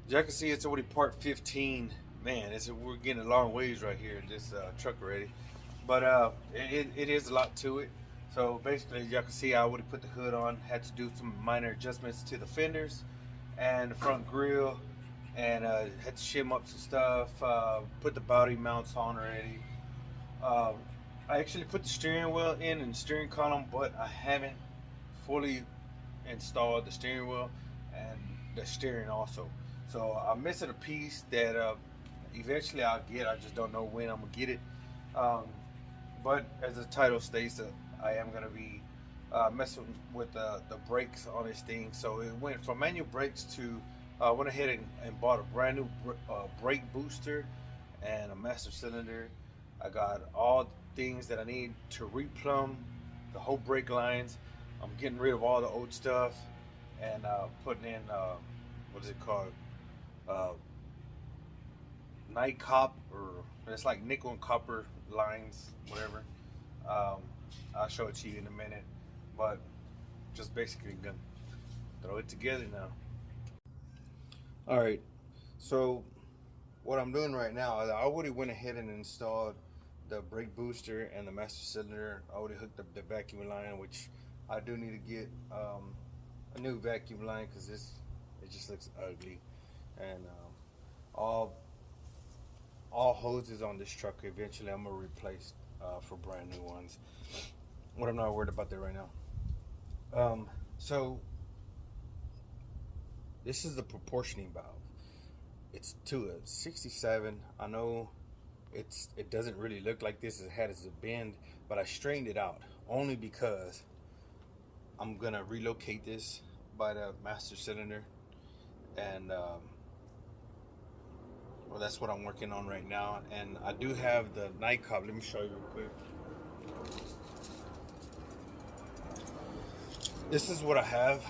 As y'all can see, it's already part 15. Man, we're getting a long ways right here in this truck already. But it is a lot to it. So basically, as y'all can see, I already put the hood on. Had to do some minor adjustments to the fenders and the front grille, and had to shim up some stuff. Put the body mounts on already. Uh, I actually put the steering wheel in and the steering column, but I haven't fully installed the steering wheel and the steering also. So I'm missing a piece that eventually I'll get. I just don't know when I'm gonna get it. Um, but as the title states, I am gonna be messing with the brakes on this thing. So it went from manual brakes to went ahead and bought a brand new brake booster and a master cylinder. I got all the things that I need to replumb the whole brake lines. I'm getting rid of all the old stuff and putting in what is it called? Uh, Night cop, or it's like nickel and copper lines, whatever. Um, I'll show it to you in a minute, but just basically gonna throw it together now. All right, so what I'm doing right now, I already went ahead and installed the brake booster and the master cylinder. I already hooked up the vacuum line, which I do need to get a new vacuum line because it just looks ugly, and all all hoses on this truck eventually I'm gonna replace for brand new ones. But I'm not worried about that right now. So this is the proportioning valve. It's to a 67. I know it doesn't really look like this. It has a bend, but I strained it out only because I'm gonna relocate this by the master cylinder, and well, that's what I'm working on right now. And I do have the night cop. Let me show you real quick. This is what I have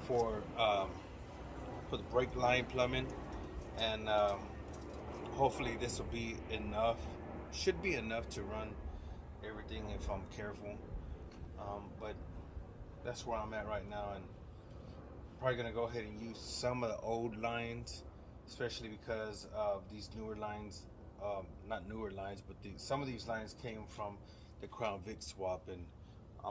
for the brake line plumbing, and hopefully this will be enough. Should be enough to run everything if I'm careful. But that's where I'm at right now, and probably gonna go ahead and use some of the old lines, especially because these newer lines, not newer lines, but some of these lines came from the Crown Vic swap, and I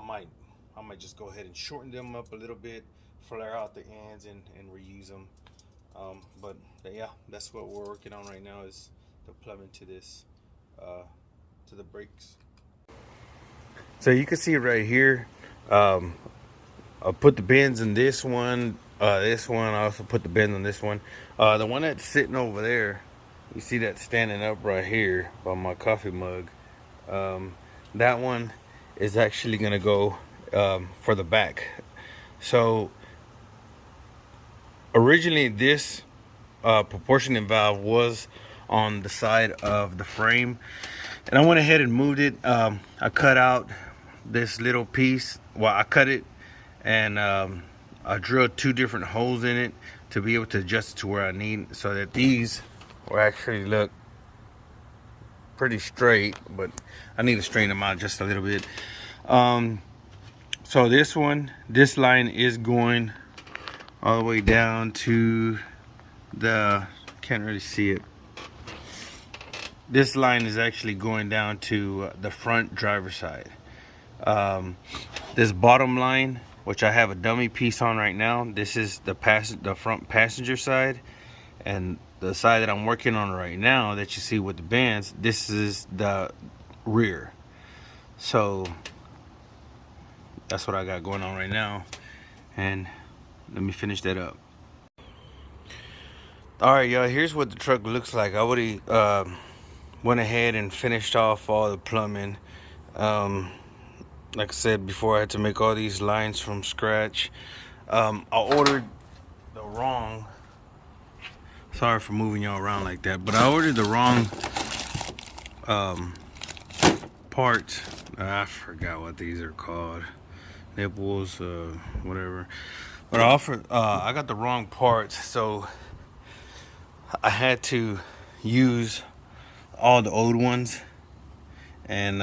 might just go ahead and shorten them up a little bit, flare out the ends, and reuse them. But yeah, that's what we're working on right now, is the plumbing to this, to the brakes. So you can see right here, I put the bends in this one. This one, I also put the bends on this one. The one that's sitting over there, you see that standing up right here by my coffee mug. That one is actually gonna go for the back. So originally this proportioning valve was on the side of the frame, and I went ahead and moved it. I cut out this little piece. Well, I cut it, and I drilled two different holes in it to be able to adjust it to where I need, so that these will actually look pretty straight, but I need to straighten them out just a little bit. So this line is going all the way down to the, can't really see it. This line is actually going down to the front driver's side. This bottom line, which I have a dummy piece on right now, this is the front passenger side, and the side that I'm working on right now that you see with the bands, this is the rear. So that's what I got going on right now, and let me finish that up. All right, y'all, here's what the truck looks like. I already went ahead and finished off all the plumbing. Like I said before, I had to make all these lines from scratch. I ordered the wrong, sorry for moving y'all around like that, but I ordered the wrong parts. I forgot what these are called, nipples, whatever. But I got the wrong parts, so I had to use all the old ones and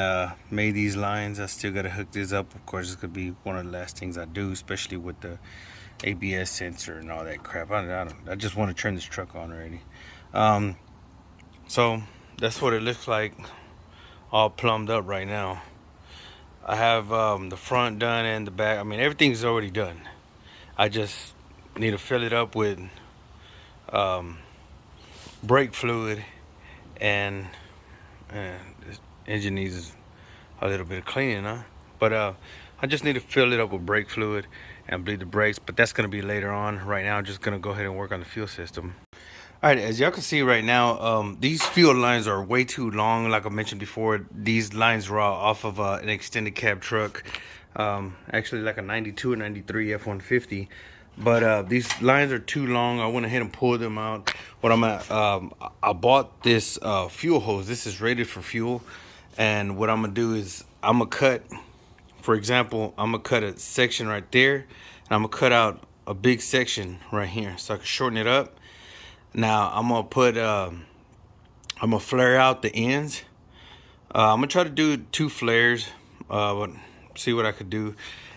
made these lines. I still gotta hook this up. Of course, this could be one of the last things I do, especially with the ABS sensor and all that crap. I just want to turn this truck on already. So that's what it looks like, all plumbed up right now. I have the front done and the back. I mean, everything's already done. I just need to fill it up with brake fluid, and this engine needs a little bit of cleaning, huh? But I just need to fill it up with brake fluid and bleed the brakes, but that's going to be later on. Right now I'm just going to go ahead and work on the fuel system. All right, as y'all can see right now, these fuel lines are way too long. Like I mentioned before, these lines were off of an extended cab truck, actually like a 92 or 93 F-150. But these lines are too long. I went ahead and pulled them out. What I'm at, I bought this fuel hose. This is rated for fuel. And what I'm gonna do is I'm gonna cut, for example, I'm gonna cut a section right there, and I'm gonna cut out a big section right here so I can shorten it up. Now I'm gonna put, I'm gonna flare out the ends. I'm gonna try to do 2 flares, but see what I could do.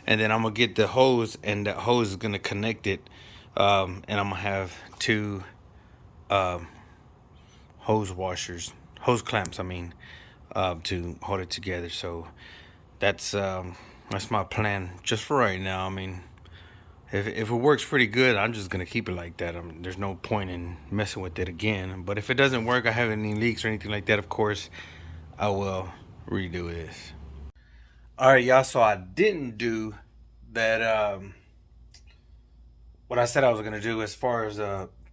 And then I'm gonna get the hose, and that hose is gonna connect it. And I'm gonna have 2 hose washers, hose clamps, I mean, to hold it together. So that's my plan just for right now. I mean, if it works pretty good, I'm just gonna keep it like that. There's no point in messing with it again. But if it doesn't work, I have any leaks or anything like that, of course I will redo this. All right, y'all, so I didn't do that what I said I was gonna do as far as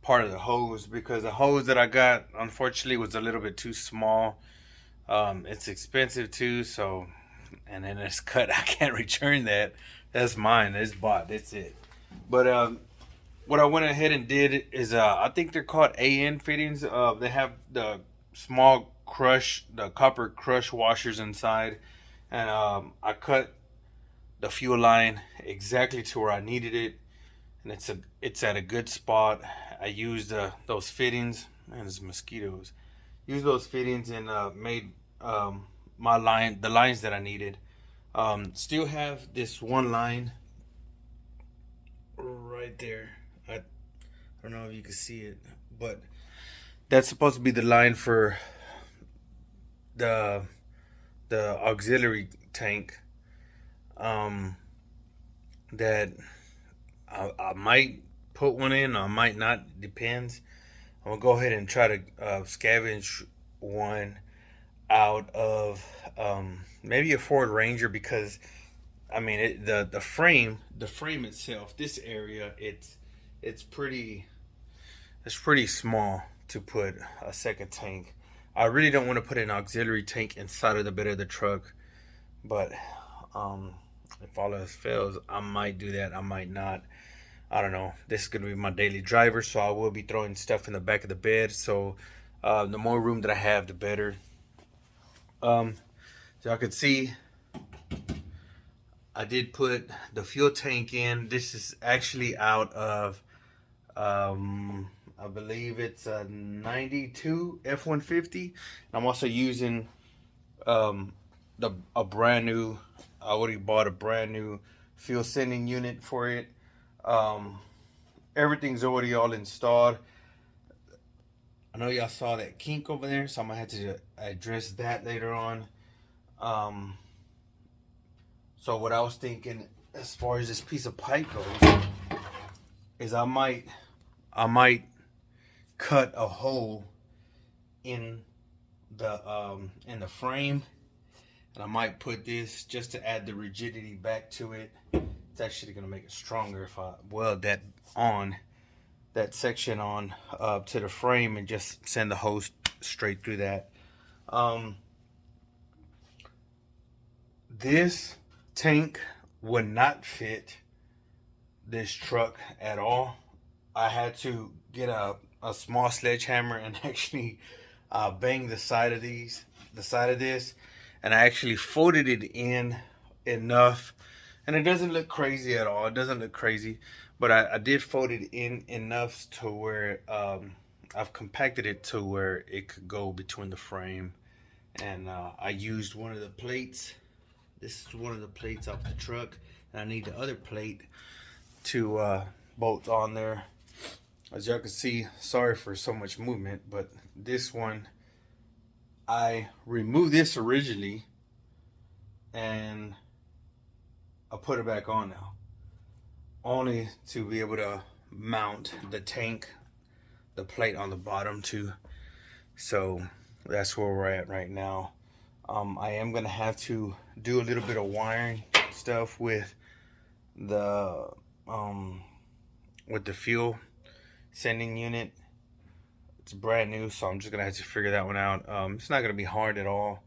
part of the hose, because the hose that I got unfortunately was a little bit too small. It's expensive too, so, and then it's cut. I can't return that. That's mine. It's bought. That's it. But what I went ahead and did is I think they're called AN fittings. They have the small crush, the copper crush washers inside, and I cut the fuel line exactly to where I needed it, and it's at a good spot. I used those fittings, man, there's mosquitoes. Used those fittings and made the lines that I needed. Still have this one line right there. I don't know if you can see it, but that's supposed to be the line for the auxiliary tank. That I might put one in, I might not, depends. I'm gonna go ahead and try to scavenge one out of maybe a Ford Ranger, because I mean the frame itself, this area, it's pretty small to put a second tank. I really don't want to put an auxiliary tank inside of the bed of the truck, but if all else fails, I might do that, I might not. I don't know. This is going to be my daily driver, so I will be throwing stuff in the back of the bed. So the more room that I have, the better. So y'all can see, I did put the fuel tank in. This is actually out of, I believe it's a 92 F-150. I'm also using a brand new, I already bought a brand new fuel sending unit for it. Everything's already all installed. I know y'all saw that kink over there, so I'm gonna have to address that later on. So what I was thinking as far as this piece of pipe goes is I might cut a hole in the frame, and I might put this just to add the rigidity back to it. It's actually gonna make it stronger if I weld that section on to the frame and just send the hose straight through that. This tank would not fit this truck at all. I had to get a small sledgehammer and actually bang the side of this, and I actually folded it in enough. And it doesn't look crazy at all. It doesn't look crazy. But I did fold it in enough to where I've compacted it to where it could go between the frame. And I used one of the plates. This is one of the plates off the truck. And I need the other plate to bolts on there. As y'all can see, sorry for so much movement, but this one, I removed this originally and I put it back on now, only to be able to mount the tank, the plate on the bottom too. So that's where we're at right now. I am gonna have to do a little bit of wiring stuff with the fuel sending unit. It's brand new, so I'm just gonna have to figure that one out. It's not gonna be hard at all.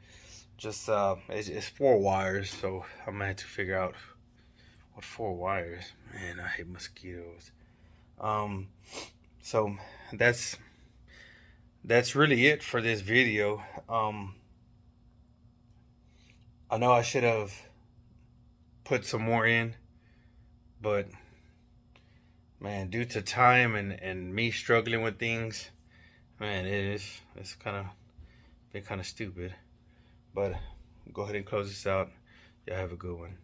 Just it's 4 wires, so I'm gonna have to figure out what 4 wires. Man, I hate mosquitoes. So that's really it for this video. I know I should have put some more in, but man, due to time and me struggling with things, man, it's been kind of stupid. But go ahead and close this out. Y'all have a good one.